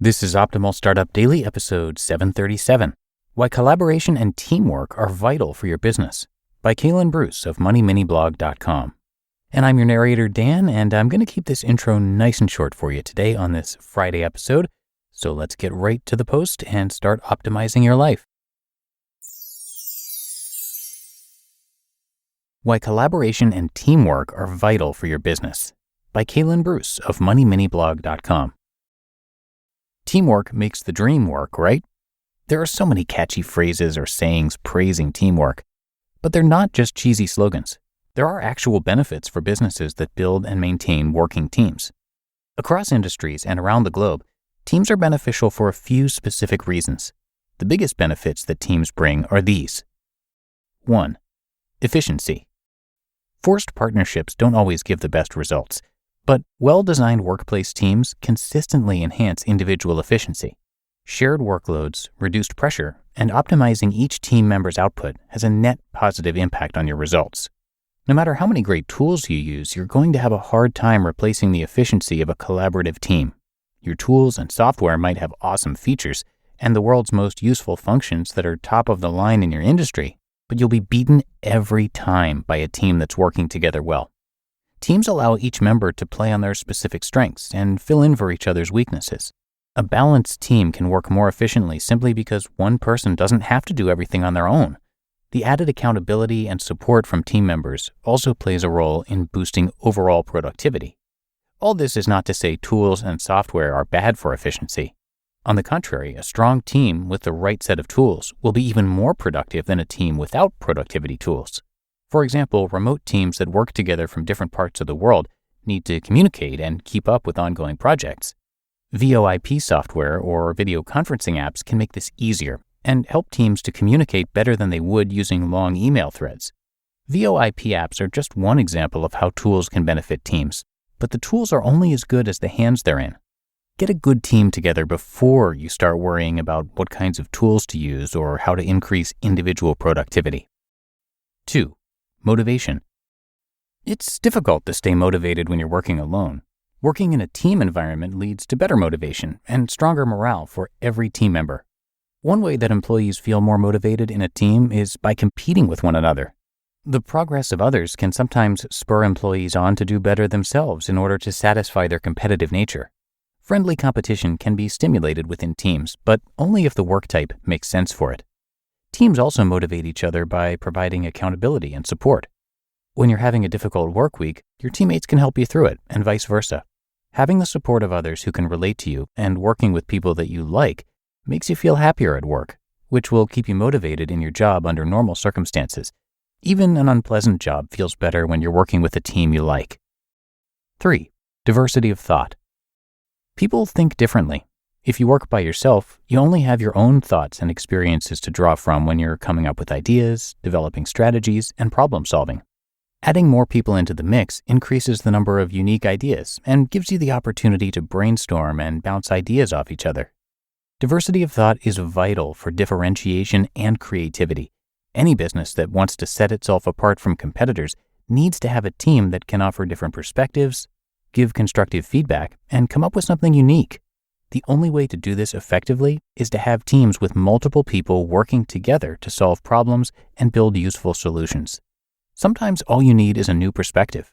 This is Optimal Startup Daily, episode 737, Why Collaboration and Teamwork Are Vital for Your Business, by Kalen Bruce of MoneyMiniBlog.com. And I'm your narrator, Dan, and I'm going to keep this intro nice and short for you today on this Friday episode. So let's get right to the post and start optimizing your life. Why Collaboration and Teamwork Are Vital for Your Business, by Kalen Bruce of MoneyMiniBlog.com. Teamwork makes the dream work, right? There are so many catchy phrases or sayings praising teamwork, but they're not just cheesy slogans. There are actual benefits for businesses that build and maintain working teams. Across industries and around the globe, teams are beneficial for a few specific reasons. The biggest benefits that teams bring are these. 1. Efficiency. Forced partnerships don't always give the best results, but well-designed workplace teams consistently enhance individual efficiency. Shared workloads, reduced pressure, and optimizing each team member's output has a net positive impact on your results. No matter how many great tools you use, you're going to have a hard time replacing the efficiency of a collaborative team. Your tools and software might have awesome features and the world's most useful functions that are top of the line in your industry, but you'll be beaten every time by a team that's working together well. Teams allow each member to play on their specific strengths and fill in for each other's weaknesses. A balanced team can work more efficiently simply because one person doesn't have to do everything on their own. The added accountability and support from team members also plays a role in boosting overall productivity. All this is not to say tools and software are bad for efficiency. On the contrary, a strong team with the right set of tools will be even more productive than a team without productivity tools. For example, remote teams that work together from different parts of the world need to communicate and keep up with ongoing projects. VoIP software or video conferencing apps can make this easier and help teams to communicate better than they would using long email threads. VoIP apps are just one example of how tools can benefit teams, but the tools are only as good as the hands they're in. Get a good team together before you start worrying about what kinds of tools to use or how to increase individual productivity. 2. Motivation. It's difficult to stay motivated when you're working alone. Working in a team environment leads to better motivation and stronger morale for every team member. One way that employees feel more motivated in a team is by competing with one another. The progress of others can sometimes spur employees on to do better themselves in order to satisfy their competitive nature. Friendly competition can be stimulated within teams, but only if the work type makes sense for it. Teams also motivate each other by providing accountability and support. When you're having a difficult work week, your teammates can help you through it, and vice versa. Having the support of others who can relate to you and working with people that you like makes you feel happier at work, which will keep you motivated in your job under normal circumstances. Even an unpleasant job feels better when you're working with a team you like. 3. Diversity of thought. People think differently. If you work by yourself, you only have your own thoughts and experiences to draw from when you're coming up with ideas, developing strategies, and problem solving. Adding more people into the mix increases the number of unique ideas and gives you the opportunity to brainstorm and bounce ideas off each other. Diversity of thought is vital for differentiation and creativity. Any business that wants to set itself apart from competitors needs to have a team that can offer different perspectives, give constructive feedback, and come up with something unique. The only way to do this effectively is to have teams with multiple people working together to solve problems and build useful solutions. Sometimes all you need is a new perspective.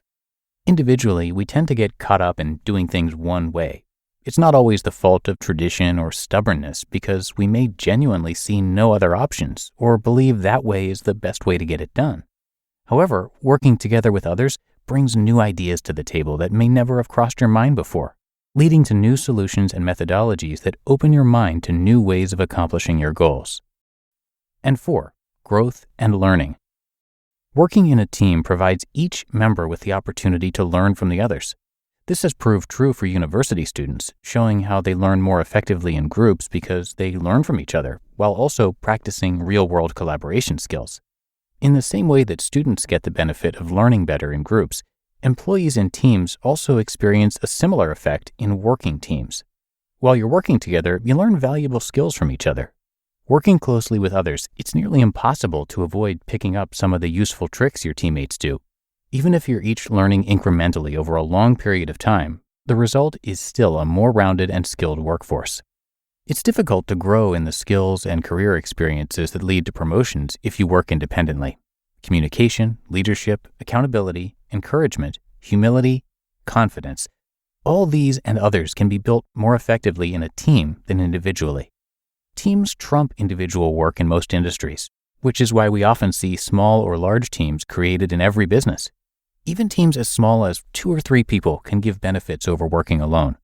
Individually, we tend to get caught up in doing things one way. It's not always the fault of tradition or stubbornness because we may genuinely see no other options or believe that way is the best way to get it done. However, working together with others brings new ideas to the table that may never have crossed your mind before, leading to new solutions and methodologies that open your mind to new ways of accomplishing your goals. And 4. Growth and learning. Working in a team provides each member with the opportunity to learn from the others. This has proved true for university students, showing how they learn more effectively in groups because they learn from each other, while also practicing real-world collaboration skills. In the same way that students get the benefit of learning better in groups, employees in teams also experience a similar effect in working teams. While you're working together, you learn valuable skills from each other. Working closely with others, it's nearly impossible to avoid picking up some of the useful tricks your teammates do. Even if you're each learning incrementally over a long period of time, the result is still a more rounded and skilled workforce. It's difficult to grow in the skills and career experiences that lead to promotions if you work independently. Communication, leadership, accountability, encouragement, humility, confidence, all these and others can be built more effectively in a team than individually. Teams trump individual work in most industries, which is why we often see small or large teams created in every business. Even teams as small as 2 or 3 people can give benefits over working alone.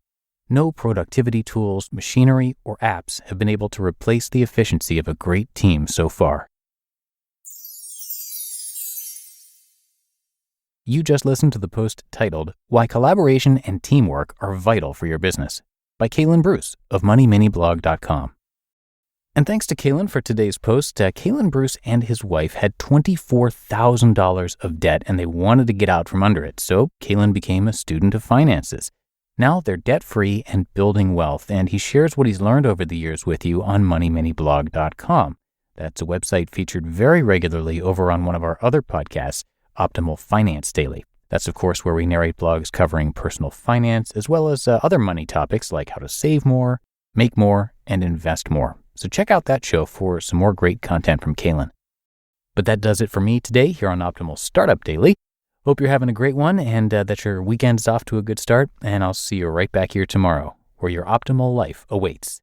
No productivity tools, machinery, or apps have been able to replace the efficiency of a great team so far. You just listened to the post titled, "Why Collaboration and Teamwork Are Vital for Your Business" by Kalen Bruce of MoneyMiniBlog.com. And thanks to Kalen for today's post. Kalen Bruce and his wife had $24,000 of debt and they wanted to get out from under it, so Kalen became a student of finances. Now they're debt-free and building wealth, and he shares what he's learned over the years with you on MoneyMiniBlog.com. That's a website featured very regularly over on one of our other podcasts, Optimal Finance Daily. That's, of course, where we narrate blogs covering personal finance, as well as other money topics like how to save more, make more, and invest more. So check out that show for some more great content from Kalen. But that does it for me today here on Optimal Startup Daily. Hope you're having a great one and that your weekend's off to a good start, and I'll see you right back here tomorrow, where your optimal life awaits.